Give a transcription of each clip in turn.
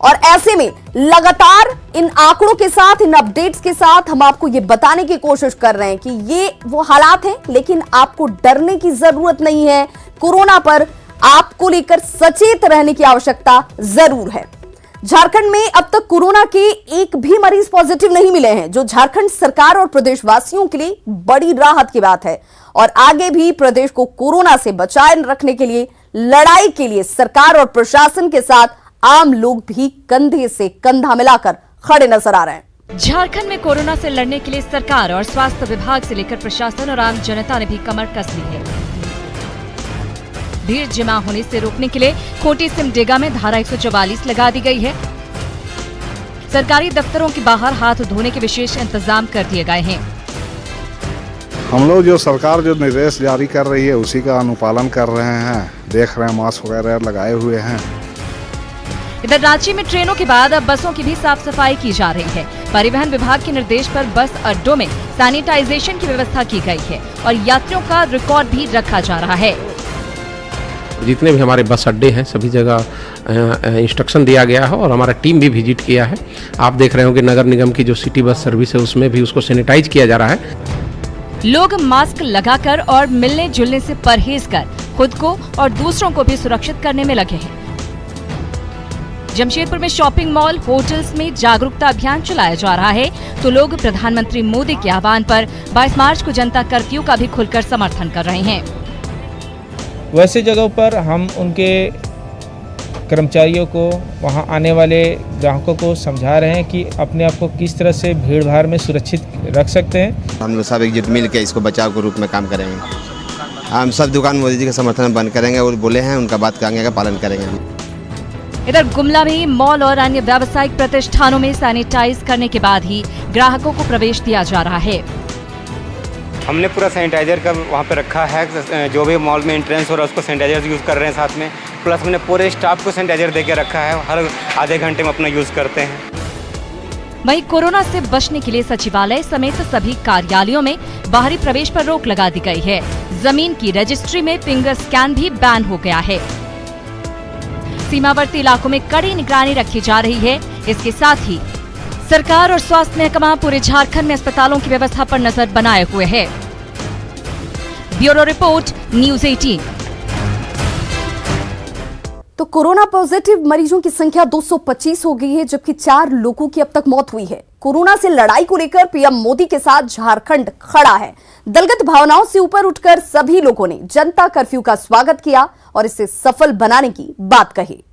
और ऐसे में लगातार इन आंकड़ों के साथ, इन अपडेट्स के साथ हम आपको ये बताने की कोशिश कर रहे हैं कि ये वो हालात हैं, लेकिन आपको डरने की जरूरत नहीं है। कोरोना पर आपको लेकर सचेत रहने की आवश्यकता जरूर है। झारखंड में अब तक कोरोना के एक भी मरीज पॉजिटिव नहीं मिले हैं, जो झारखंड सरकार और प्रदेशवासियों के लिए बड़ी राहत की बात है। और आगे भी प्रदेश को कोरोना से बचाए रखने के लिए, लड़ाई के लिए सरकार और प्रशासन के साथ आम लोग भी कंधे से कंधा मिलाकर खड़े नजर आ रहे हैं। झारखंड में कोरोना से लड़ने के लिए सरकार और स्वास्थ्य विभाग से लेकर प्रशासन और आम जनता ने भी कमर कस ली है। भीड़ जमा होने से रोकने के लिए खूंटी सिमडेगा में धारा 144 लगा दी गई है। सरकारी दफ्तरों के बाहर हाथ धोने के विशेष इंतजाम कर दिए गए हैं। हम लोग जो सरकार जो निर्देश जारी कर रही है उसी का अनुपालन कर रहे हैं, देख रहे हैं, मास्क वगैरह लगाए हुए हैं। इधर रांची में ट्रेनों के बाद अब बसों की भी साफ सफाई की जा रही है। परिवहन विभाग के निर्देश पर बस अड्डों में सैनिटाइजेशन की व्यवस्था की गई है और यात्रियों का रिकॉर्ड भी रखा जा रहा है। जितने भी हमारे बस अड्डे हैं सभी जगह इंस्ट्रक्शन दिया गया है और हमारा टीम भी विजिट किया है। आप देख रहे हो कि नगर निगम की जो सिटी बस सर्विस है उसमें भी उसको सैनिटाइज किया जा रहा है। लोग मास्क लगाकर और मिलने जुलने से परहेज कर खुद को और दूसरों को भी सुरक्षित करने में लगे हैं। जमशेदपुर में शॉपिंग मॉल, होटल्स में जागरूकता अभियान चलाया जा रहा है, तो लोग प्रधानमंत्री मोदी के आह्वान पर 22 मार्च को जनता कर्फ्यू का भी खुलकर समर्थन कर रहे हैं। वैसे जगहों पर हम उनके कर्मचारियों को, वहां आने वाले ग्राहकों को समझा रहे हैं कि अपने आप को किस तरह से भीड़ भाड़ में सुरक्षित रख सकते हैं। हम लोग सब एकजुट मिल के इसको बचाव के रूप में काम करेंगे। हम सब दुकान मोदी जी के समर्थन में बंद करेंगे और बोले हैं उनका बात का आगे का पालन करेंगे। इधर गुमला में मॉल और अन्य व्यावसायिक प्रतिष्ठानों में सैनिटाइज करने के बाद ही ग्राहकों को प्रवेश दिया जा रहा है। हमने पूरा सैनिटाइजर का वहाँ पे रखा है, जो भी मॉल में एंट्रेंस हो रहा है उसको सैनिटाइजर यूज़ कर रहे हैं साथ में, प्लस हमने पूरे स्टाफ को सैनिटाइजर दे के रखा है, हर आधे घंटे में अपना यूज़ करते हैं। वहीं कोरोना से बचने के लिए सचिवालय समेत सभी कार्यालयों में बाहरी प्रवेश पर रोक लगा दी गई है। जमीन की रजिस्ट्री में फिंगर स्कैन भी बैन हो गया है। सीमावर्ती इलाकों में कड़ी निगरानी रखी जा रही है। इसके साथ ही सरकार और स्वास्थ्य महकमा पूरे झारखंड में अस्पतालों की व्यवस्था पर नजर बनाए हुए है। Bureau report, news 18। तो कोरोना पॉजिटिव मरीजों की संख्या 225 हो गई है, जबकि 4 लोगों की अब तक मौत हुई है। कोरोना से लड़ाई को लेकर पीएम मोदी के साथ झारखंड खड़ा है। दलगत भावनाओं से ऊपर उठकर सभी लोगों ने जनता कर्फ्यू का स्वागत किया और इसे सफल बनाने की बात कही।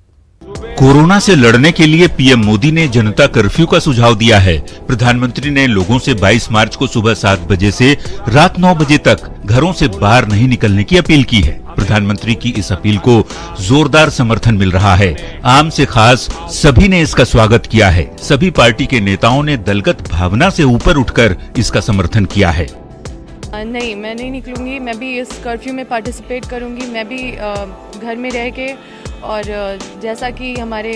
कोरोना से लड़ने के लिए पीएम मोदी ने जनता कर्फ्यू का सुझाव दिया है। प्रधानमंत्री ने लोगों से 22 मार्च को सुबह 7 बजे से रात 9 बजे तक घरों से बाहर नहीं निकलने की अपील की है। प्रधानमंत्री की इस अपील को जोरदार समर्थन मिल रहा है। आम से खास सभी ने इसका स्वागत किया है। सभी पार्टी के नेताओं ने दलगत भावना से ऊपर उठकर इसका समर्थन किया है। नहीं, मैं नहीं निकलूंगी। मैं भी इस कर्फ्यू में पार्टिसिपेट करूंगी। मैं भी घर में रह के, और जैसा कि हमारे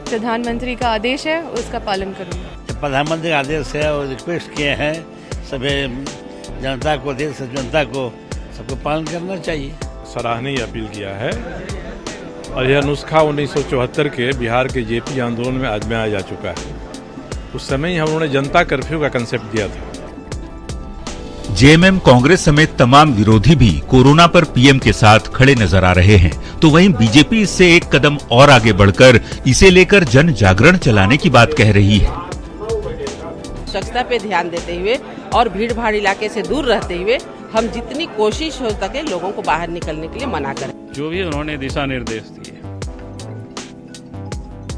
प्रधानमंत्री का आदेश है उसका पालन करूंगी। प्रधानमंत्री का आदेश है और रिक्वेस्ट किए हैं सभी जनता को, देश जनता को सबको पालन करना चाहिए। सराहनीय अपील किया है और यह नुस्खा 1974 के बिहार के जेपी आंदोलन में आजमाया जा चुका है। उस समय ही हम लोगों ने जनता कर्फ्यू का कंसेप्ट दिया था। जेएमएम, कांग्रेस समेत तमाम विरोधी भी कोरोना पर पीएम के साथ खड़े नजर आ रहे हैं, तो वहीं बीजेपी इससे एक कदम और आगे बढ़कर इसे लेकर जन जागरण चलाने की बात कह रही है। स्वच्छता पे ध्यान देते हुए और भीड़ भाड़ इलाके से दूर रहते हुए हम जितनी कोशिश हो सके लोगों को बाहर निकलने के लिए मना करें। जो भी उन्होंने दिशा निर्देश दिए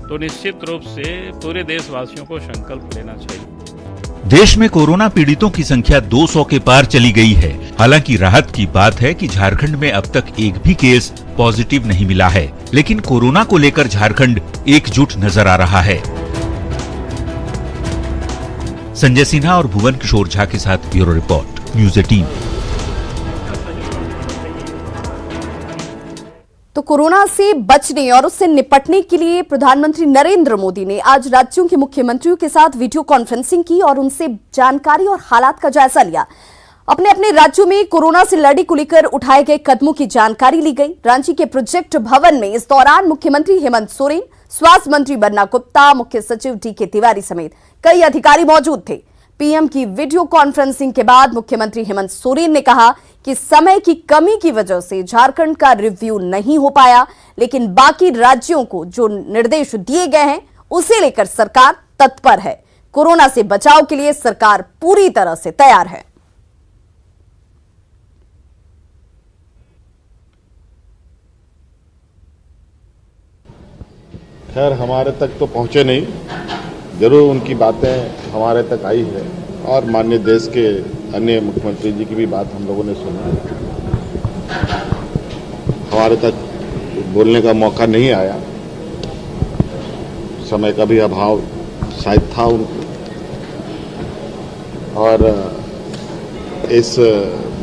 तो निश्चित रूप से पूरे देशवासियों को संकल्प लेना चाहिए। देश में कोरोना पीड़ितों की संख्या 200 के पार चली गई है। हालांकि राहत की बात है कि झारखंड में अब तक एक भी केस पॉजिटिव नहीं मिला है, लेकिन कोरोना को लेकर झारखंड एकजुट नजर आ रहा है। संजय सिन्हा और भुवन किशोर झा के साथ ब्यूरो रिपोर्ट, न्यूज़ 18। तो कोरोना से बचने और उससे निपटने के लिए प्रधानमंत्री नरेंद्र मोदी ने आज राज्यों के मुख्यमंत्रियों के साथ वीडियो कॉन्फ्रेंसिंग की और उनसे जानकारी और हालात का जायजा लिया। अपने अपने राज्यों में कोरोना से लड़ाई को लेकर उठाए गए कदमों की जानकारी ली गई। रांची के प्रोजेक्ट भवन में इस दौरान मुख्यमंत्री हेमंत सोरेन, स्वास्थ्य मंत्री बन्ना गुप्ता, मुख्य सचिव डी.के. तिवारी समेत कई अधिकारी मौजूद थे। पीएम की वीडियो कॉन्फ्रेंसिंग के बाद मुख्यमंत्री हेमंत सोरेन ने कहा कि समय की कमी की वजह से झारखंड का रिव्यू नहीं हो पाया, लेकिन बाकी राज्यों को जो निर्देश दिए गए हैं उसे लेकर सरकार तत्पर है। कोरोना से बचाव के लिए सरकार पूरी तरह से तैयार है। खैर हमारे तक तो पहुंचे नहीं, जरूर उनकी बातें हमारे तक आई है और माननीय देश के अन्य मुख्यमंत्री जी की भी बात हम लोगों ने सुनी। हमारे तक बोलने का मौका नहीं आया, समय का भी अभाव शायद था उनको, और इस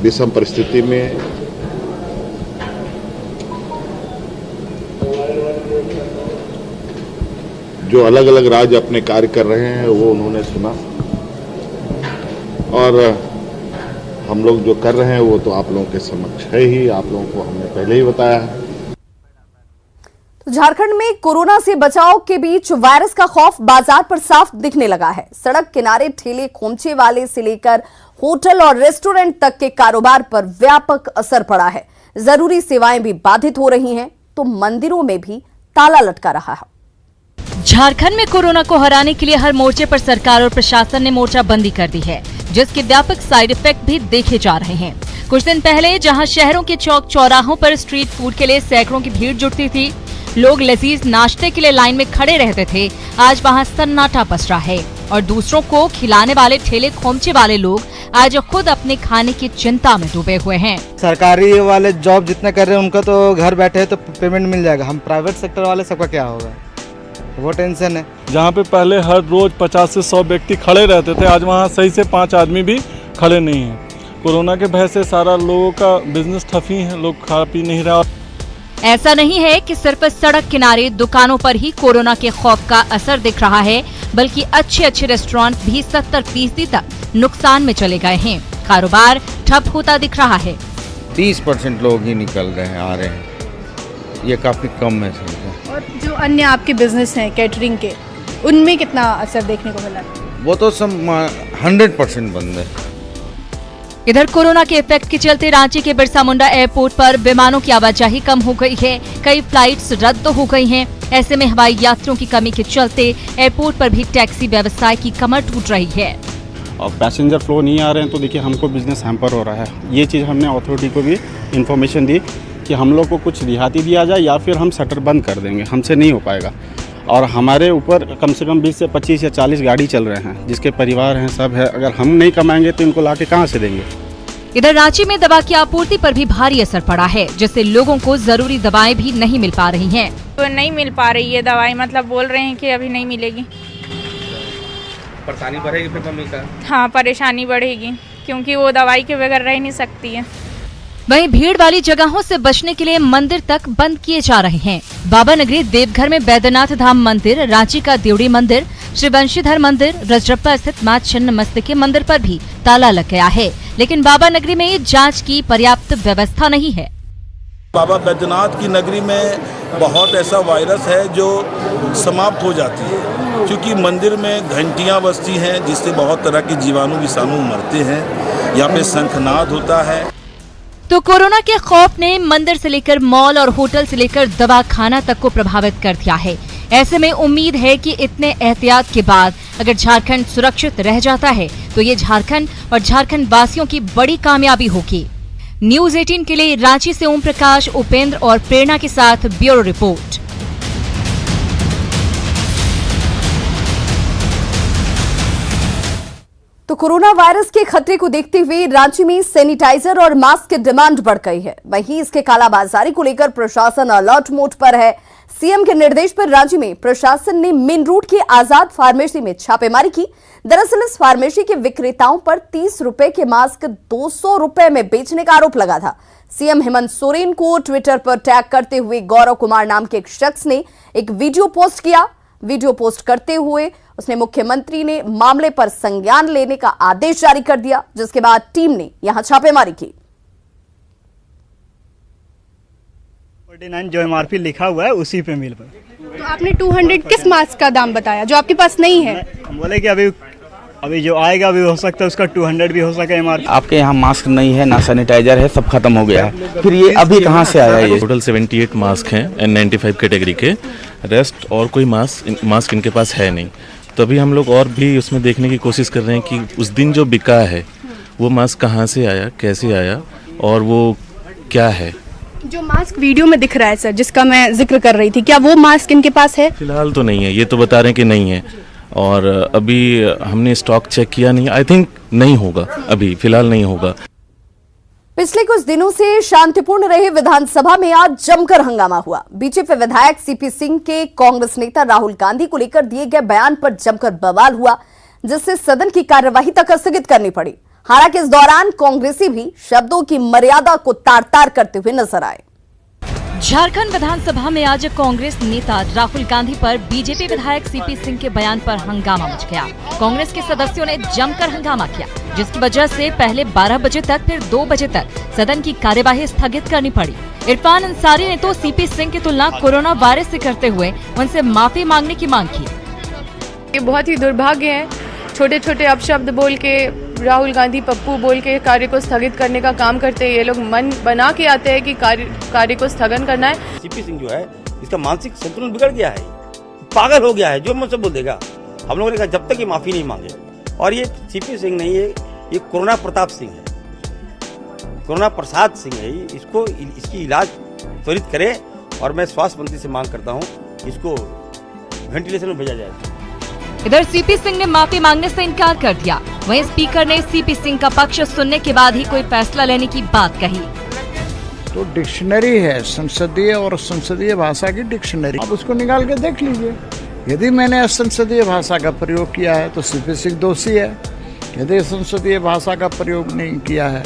विषम परिस्थिति में जो अलग अलग राज्य अपने कार्य कर रहे हैं वो उन्होंने सुना, और हम लोग जो कर रहे हैं वो तो आप लोगों के समक्ष है ही, आप लोगों को हमने पहले ही बताया है। तो झारखंड में कोरोना से बचाव के बीच वायरस का खौफ बाजार पर साफ दिखने लगा है। सड़क किनारे ठेले खोमचे वाले से लेकर होटल और रेस्टोरेंट तक के कारोबार पर व्यापक असर पड़ा है। जरूरी सेवाएं भी बाधित हो रही हैं, तो मंदिरों में भी ताला लटका रहा है। झारखंड में कोरोना को हराने के लिए हर मोर्चे पर सरकार और प्रशासन ने मोर्चाबंदी कर दी है, जिसके व्यापक साइड इफेक्ट भी देखे जा रहे हैं। कुछ दिन पहले जहां शहरों के चौक चौराहों पर स्ट्रीट फूड के लिए सैकड़ों की भीड़ जुटती थी, लोग लजीज नाश्ते के लिए लाइन में खड़े रहते थे, आज वहां सन्नाटा पसरा है और दूसरों को खिलाने वाले ठेले खोमचे वाले लोग आज खुद अपने खाने की चिंता में डूबे हुए हैं। सरकारी वाले जॉब जितना कर रहे हैं उनका तो घर बैठे तो पेमेंट मिल जाएगा, हम प्राइवेट सेक्टर वाले सबका क्या होगा, वो टेंशन है। जहाँ पे पहले हर रोज 50 से 100 व्यक्ति खड़े रहते थे, आज वहाँ सही से 5 आदमी भी खड़े नहीं हैं। कोरोना के भय से सारा लोगों का बिजनेस ठप ही है, लोग खा पी नहीं रहा। ऐसा नहीं है कि सिर्फ सड़क किनारे दुकानों पर ही कोरोना के खौफ का असर दिख रहा है, बल्कि अच्छे रेस्टोरेंट भी 70% तक नुकसान में चले गए हैं। कारोबार ठप होता दिख रहा है। 30% लोग ही निकल रहे हैं, आ रहे हैं, ये काफी कम है। और जो अन्य आपके बिजनेस हैं कैटरिंग के, उनमें कितना असर देखने को मिला? वो तो सब 100% बंद है। इधर कोरोना के इफेक्ट के चलते रांची के बिरसा मुंडा एयरपोर्ट पर विमानों की आवाजाही कम हो गई है, कई फ्लाइट्स रद्द हो गई हैं। ऐसे में हवाई यात्रियों की कमी के चलते एयरपोर्ट पर भी टैक्सी व्यवसाय की कमर टूट रही है। और पैसेंजर फ्लो नहीं आ रहे हैं तो देखिए हमको बिजनेस हैम्पर हो रहा है। ये चीज़ हमने अथॉरिटी को भी इन्फॉर्मेशन दी कि हम लोग को कुछ रिहाती दिया जाए या फिर हम शटर बंद कर देंगे, हमसे नहीं हो पाएगा। और हमारे ऊपर कम से कम 20 से 25 या 40 गाड़ी चल रहे हैं, जिसके परिवार हैं, सब है। अगर हम नहीं कमाएंगे तो इनको लाके कहाँ से देंगे। इधर रांची में दवा की आपूर्ति पर भी भारी असर पड़ा है, जिससे लोगों को जरूरी दवाएं भी नहीं मिल पा रही हैं। तो नहीं मिल पा रही है दवाई, मतलब बोल रहे हैं कि अभी नहीं मिलेगी। परेशानी बढ़ेगी फिर मम्मी का? हाँ, परेशानी बढ़ेगी क्योंकि वो दवाई के बगैर रह नहीं सकती है। वहीं भीड़ वाली जगहों से बचने के लिए मंदिर तक बंद किए जा रहे हैं। बाबा नगरी देवघर में बैद्यनाथ धाम मंदिर, रांची का देवड़ी मंदिर, श्री वंशीधर मंदिर, रजरप्पा स्थित मां छिन्नमस्तिके मंदिर पर भी ताला लग गया है, लेकिन बाबा नगरी में जांच की पर्याप्त व्यवस्था नहीं है। बाबा बैद्यनाथ की नगरी में बहुत ऐसा वायरस है जो समाप्त हो जाती है, क्योंकि मंदिर में घंटियां बजती हैं जिससे बहुत तरह के जीवाणु विषाणु मरते हैं। यहाँ पे शंखनाद होता है। तो कोरोना के खौफ ने मंदिर से लेकर मॉल और होटल से लेकर दवा खाना तक को प्रभावित कर दिया है। ऐसे में उम्मीद है कि इतने एहतियात के बाद अगर झारखंड सुरक्षित रह जाता है तो ये झारखंड और झारखंड वासियों की बड़ी कामयाबी होगी। न्यूज़ 18 के लिए रांची से ओम प्रकाश, उपेंद्र और प्रेरणा के साथ ब्यूरो रिपोर्ट। तो कोरोना वायरस के खतरे को देखते हुए रांची में सैनिटाइजर और मास्क की डिमांड बढ़ गई है। वहीं इसके कालाबाजारी को लेकर प्रशासन अलर्ट मोड पर है। सीएम के निर्देश पर रांची में प्रशासन ने मेन रोड की आजाद फार्मेसी में छापेमारी की। दरअसल इस फार्मेसी के विक्रेताओं पर 30 रुपए के मास्क 200 रुपए में बेचने का आरोप लगा था। सीएम हेमंत सोरेन को ट्विटर पर टैग करते हुए गौरव कुमार नाम के एक शख्स ने एक वीडियो पोस्ट किया। वीडियो पोस्ट करते हुए उसने मुख्यमंत्री ने मामले पर संज्ञान लेने का आदेश जारी कर दिया, जिसके बाद टीम ने यहां छापेमारी की। 49 जो MRP लिखा हुआ है उसी पे मिल पर। तो आपने 200 किस मास्क का दाम बताया जो आपके पास नहीं है? हम बोले कि अभी जो आएगा भी हो सकता है उसका 200 भी हो सके MRP। आपके यहाँ मास्क नहीं है, ना सैनिटाइजर है, सब खत्म हो गया है, फिर ये अभी कहाँ से आया ये? टोटल 78 मास्क हैं N95 कैटेगरी के, रेस्ट और कोई मास्क इनके पास है नहीं। तो अभी हम लोग और भी उसमें देखने की कोशिश कर रहे हैं कि उस दिन जो बिका है वो मास्क कहाँ से आया, कैसे आया और वो क्या है। जो मास्क वीडियो में दिख रहा है सर, जिसका मैं जिक्र कर रही थी, क्या वो मास्क इनके पास है? फिलहाल तो नहीं है, ये तो बता रहे हैं कि नहीं है और अभी हमने स्टॉक चेक किया नहीं, आई थिंक नहीं होगा, अभी फिलहाल नहीं होगा। पिछले कुछ दिनों से शांतिपूर्ण रहे विधानसभा में आज जमकर हंगामा हुआ। बीजेपी विधायक सीपी सिंह के कांग्रेस नेता राहुल गांधी को लेकर दिए गए बयान पर जमकर बवाल हुआ, जिससे सदन की कार्यवाही तक स्थगित करनी पड़ी। हालांकि इस दौरान कांग्रेसी भी शब्दों की मर्यादा को तार-तार करते हुए नजर आए। झारखंड विधानसभा में आज कांग्रेस नेता राहुल गांधी पर बीजेपी विधायक सीपी सिंह के बयान पर हंगामा मच गया। कांग्रेस के सदस्यों ने जमकर हंगामा किया, जिसकी वजह से पहले 12 बजे तक फिर 2 बजे तक सदन की कार्यवाही स्थगित करनी पड़ी। इरफान अंसारी ने तो सीपी सिंह की तुलना कोरोना वायरस से करते हुए उनसे माफी मांगने की मांग की। ये बहुत ही दुर्भाग्य है, छोटे छोटे अपशब्द बोल के, राहुल गांधी पप्पू बोल के कार्य को स्थगित करने का काम करते हैं। ये लोग मन बना के आते हैं कि कार्य को स्थगन करना है। सीपी सिंह जो है इसका मानसिक संतुलन बिगड़ गया है, पागल हो गया है, जो मुझसे बोल देगा। हम लोगों ने कहा जब तक ये माफी नहीं मांगे, और ये सीपी सिंह नहीं है, ये कोरोना प्रताप सिंह है, कोरोना प्रसाद सिंह है। इसको इसकी इलाज त्वरित करे और मैं स्वास्थ्य मंत्री से मांग करता हूँ इसको वेंटिलेशन में भेजा जाए। इधर सीपी सिंह ने माफी मांगने से इनकार कर दिया। वहीं स्पीकर ने सीपी सिंह का पक्ष सुनने के बाद ही कोई फैसला लेने की बात कही। तो डिक्शनरी है, संसदीय और संसदीय भाषा की डिक्शनरी, आप उसको निकाल के देख लीजिए। यदि मैंने असंसदीय भाषा का प्रयोग किया है तो सीपी सिंह दोषी है, यदि संसदीय भाषा का प्रयोग नहीं किया है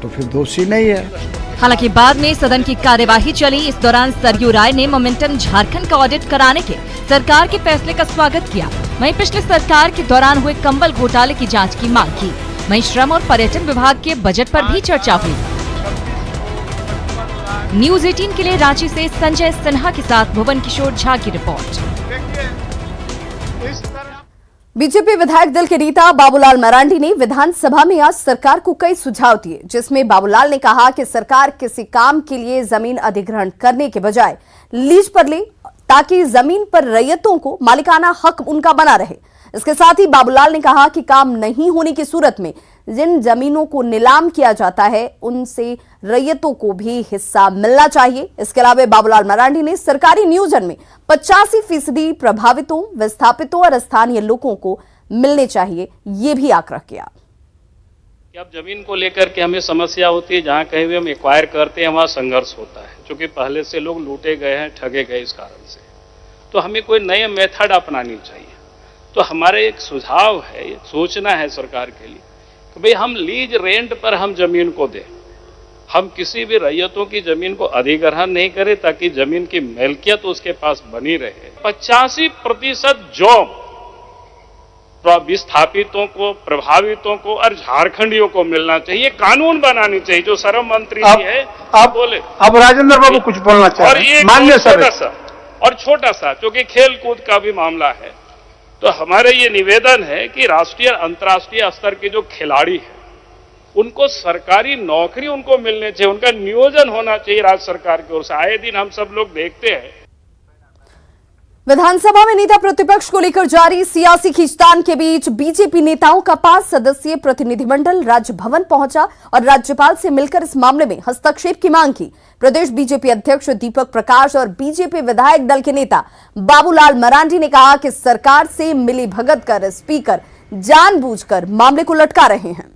तो फिर दोषी नहीं है। हालांकि बाद में सदन की कार्यवाही चली। इस दौरान सरयू राय ने मोमेंटम झारखंड का ऑडिट कराने के सरकार के फैसले का स्वागत किया। वहीं पिछले सरकार के दौरान हुए कंबल घोटाले की जांच की मांग की। वहीं श्रम और पर्यटन विभाग के बजट पर भी चर्चा हुई। न्यूज़ 18 के लिए रांची से संजय सिन्हा के साथ भुवन किशोर झा की रिपोर्ट। बीजेपी विधायक दल के नेता बाबूलाल मरांडी ने विधानसभा में आज सरकार को कई सुझाव दिए, जिसमें बाबूलाल ने कहा कि सरकार किसी काम के लिए जमीन अधिग्रहण करने के बजाय लीज पर ले, ताकि जमीन पर रैयतों को मालिकाना हक उनका बना रहे। इसके साथ ही बाबूलाल ने कहा कि काम नहीं होने की सूरत में जिन जमीनों को नीलाम किया जाता है उनसे रैयतों को भी हिस्सा मिलना चाहिए। इसके अलावा बाबूलाल मरांडी ने सरकारी नियोजन में 85% प्रभावितों, विस्थापितों और स्थानीय लोगों को मिलने चाहिए, ये भी आग्रह किया। अब जमीन को लेकर के हमें समस्या होती है, जहाँ कहीं भी हम एक्वायर करते हैं वहाँ संघर्ष होता है, क्योंकि पहले से लोग लूटे गए हैं, ठगे गए इस कारण से। तो हमें कोई नए मेथड अपनानी चाहिए। तो हमारे एक सुझाव है, सोचना है सरकार के लिए कि भाई हम लीज रेंट पर हम जमीन को दें, हम किसी भी रैयतों की जमीन को अधिग्रहण नहीं करें, ताकि जमीन की मिल्कियत उसके पास बनी रहे। 85% जॉब विस्थापितों को, प्रभावितों को और झारखंडियों को मिलना चाहिए। कानून बनानी चाहिए। जो श्रम मंत्री जी है आप बोले, अब राजेंद्र बाबू कुछ बोलना और एक छोटा सा क्योंकि खेल कूद का भी मामला है, तो हमारे ये निवेदन है कि राष्ट्रीय अंतर्राष्ट्रीय स्तर के जो खिलाड़ी हैं उनको सरकारी नौकरी उनको मिलने चाहिए, उनका नियोजन होना चाहिए राज्य सरकार की ओर से। आए दिन हम सब लोग देखते हैं विधानसभा में नेता प्रतिपक्ष को लेकर जारी सियासी खींचतान के बीच बीजेपी नेताओं का 5 सदस्यीय प्रतिनिधिमंडल राजभवन पहुंचा और राज्यपाल से मिलकर इस मामले में हस्तक्षेप की मांग की। प्रदेश बीजेपी अध्यक्ष दीपक प्रकाश और बीजेपी विधायक दल के नेता बाबूलाल मरांडी ने कहा कि सरकार से मिलीभगत कर स्पीकर जानबूझकर मामले को लटका रहे हैं।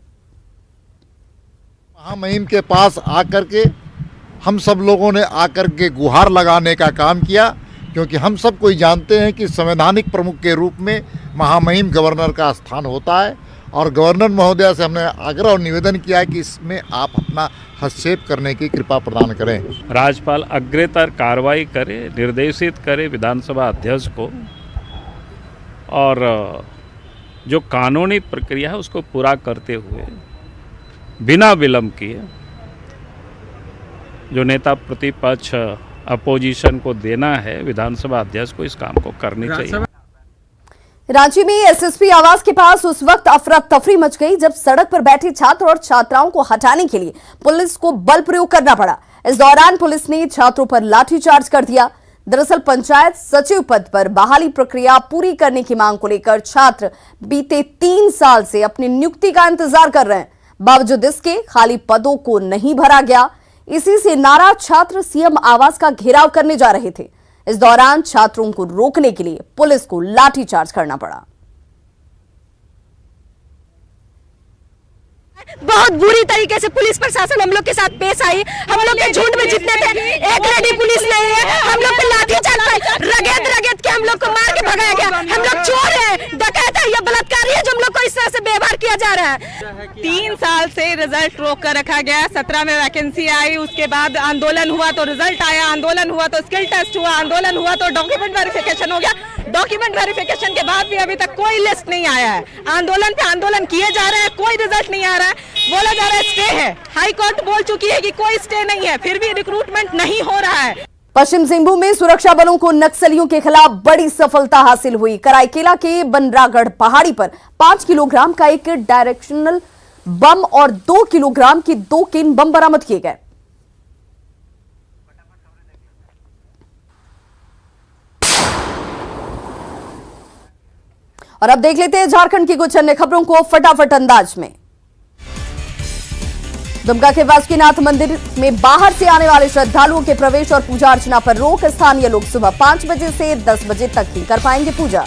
महामहिम के पास आकर के हम सब लोगों ने आकर के गुहार लगाने का काम किया, क्योंकि हम सब कोई जानते हैं कि संवैधानिक प्रमुख के रूप में महामहिम गवर्नर का स्थान होता है और गवर्नर महोदया से हमने आग्रह और निवेदन किया है कि इसमें आप अपना हस्तक्षेप करने की कृपा प्रदान करें। राज्यपाल अग्रेतर कार्रवाई करे, निर्देशित करे विधानसभा अध्यक्ष को, और जो कानूनी प्रक्रिया है उसको पूरा करते हुए बिना विलंब किए जो नेता प्रतिपक्ष अपोजिशन को देना है विधानसभा अध्यक्ष को इस काम को करनी चाहिए। रांची में एसएसपी आवास के पास उस वक्त अफरा तफरी मच गई जब सड़क पर बैठे छात्र और छात्राओं को हटाने के लिए पुलिस को बल प्रयोग करना पड़ा। इस दौरान पुलिस ने छात्रों पर लाठीचार्ज कर दिया। दरअसल पंचायत सचिव पद पर बहाली प्रक्रिया पूरी करने की मांग को लेकर छात्र बीते 3 साल से अपनी नियुक्ति का इंतजार कर रहे हैं। बावजूद इसके खाली पदों को नहीं भरा गया। इसी से नाराज छात्र सीएम आवास का घेराव करने जा रहे थे। इस दौरान छात्रों को रोकने के लिए पुलिस को लाठीचार्ज करना पड़ा। बहुत बुरी तरीके से पुलिस प्रशासन हम लोग के साथ पेश आई। हम लोग के झुंड में जितने थे एक रेडी पुलिस नहीं है। हम लोग पे लाठीचार्ज रगेद के हम लोग को मार के भगाया गया। हम लोग चोर है, डकैत है, ये बलात्कारी है जो हम लोग को इस तरह से व्यवहार किया जा रहा है। 3 साल से रिजल्ट रोक कर रखा गया। 17 में वैकेंसी आई, उसके बाद आंदोलन हुआ तो रिजल्ट आया, आंदोलन हुआ तो स्किल टेस्ट हुआ, आंदोलन हुआ तो डॉक्यूमेंट वेरिफिकेशन हो गया। डॉक्यूमेंट वेरिफिकेशन के बाद भी अभी तक कोई लिस्ट नहीं आया है। आंदोलन पे आंदोलन किए जा रहे हैं, कोई रिजल्ट नहीं आ रहा है। बोला जा रहा है स्टे है, हाई कोर्ट बोल चुकी है कि कोई स्टे नहीं है, फिर भी रिक्रूटमेंट नहीं हो रहा है। पश्चिम सिंहभूम में सुरक्षा बलों को नक्सलियों के खिलाफ बड़ी सफलता हासिल हुई। कराईकेला के बनरागढ़ पहाड़ी पर 5 किलोग्राम का एक डायरेक्शनल बम और 2 किलोग्राम की 2 केन बम बरामद किए गए। और अब देख लेते हैं झारखंड की कुछ अन्य खबरों को फटाफट अंदाज में। दुमका के बासुकीनाथ मंदिर में बाहर से आने वाले श्रद्धालुओं के प्रवेश और पूजा अर्चना पर रोक। स्थानीय लोग सुबह 5 बजे से 10 बजे तक ही कर पाएंगे पूजा।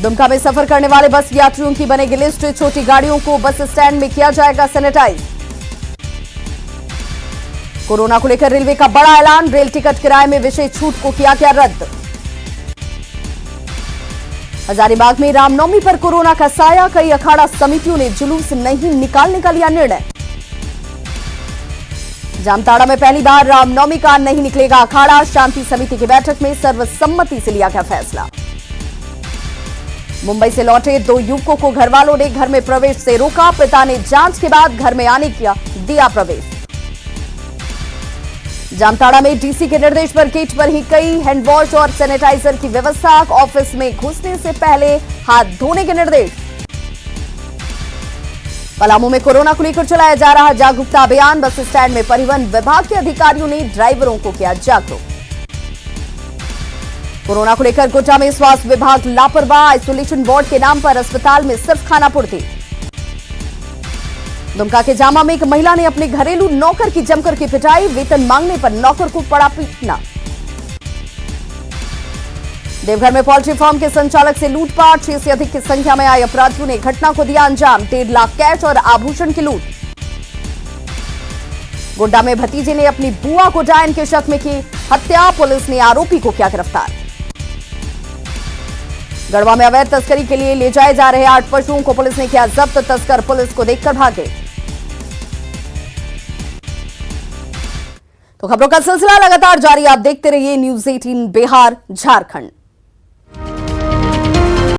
दुमका में सफर करने वाले बस यात्रियों की बनेगी लिस्ट। छोटी गाड़ियों को बस स्टैंड में किया जाएगा सैनिटाइज। कोरोना को लेकर रेलवे का बड़ा ऐलान। रेल टिकट किराए में विशेष छूट को किया गया रद्द। हजारीबाग में रामनवमी पर कोरोना का साया। कई अखाड़ा समितियों ने जुलूस नहीं निकालने का लिया निर्णय। जामताड़ा में पहली बार रामनवमी का नहीं निकलेगा अखाड़ा। शांति समिति की बैठक में सर्वसम्मति से लिया गया फैसला। मुंबई से लौटे 2 युवकों को घरवालों ने घर में प्रवेश से रोका। पिता ने जांच के बाद घर में आने का दिया प्रवेश। जामताड़ा में डीसी के निर्देश पर गेट पर ही कई हैंडवॉश और सैनिटाइजर की व्यवस्था। ऑफिस में घुसने से पहले हाथ धोने के निर्देश। पलामू में कोरोना को लेकर चलाया जा रहा जागरूकता अभियान। बस स्टैंड में परिवहन विभाग के अधिकारियों ने ड्राइवरों को किया जागरूक। कोरोना को लेकर गोड्डा में स्वास्थ्य विभाग लापरवाह। आइसोलेशन वार्ड के नाम पर अस्पताल में सिर्फ खानापूर्ति। दुमका के जामा में एक महिला ने अपने घरेलू नौकर की जमकर की पिटाई। वेतन मांगने पर नौकर को पड़ा पीटना। देवघर में पोल्ट्री फार्म के संचालक से लूटपाट। 6 से अधिक की संख्या में आए अपराधियों ने घटना को दिया अंजाम। 1.5 लाख कैश और आभूषण की लूट। गोड्डा में भतीजे ने अपनी बुआ को डायन के शक में की हत्या। पुलिस ने आरोपी को किया गिरफ्तार। गढ़वा में अवैध तस्करी के लिए ले जाए जा रहे 8 पशुओं को पुलिस ने किया जब्त। तस्कर पुलिस को देखकर भागे। तो खबरों का सिलसिला लगातार जारी। आप देखते रहिए न्यूज़ 18 बिहार झारखंड।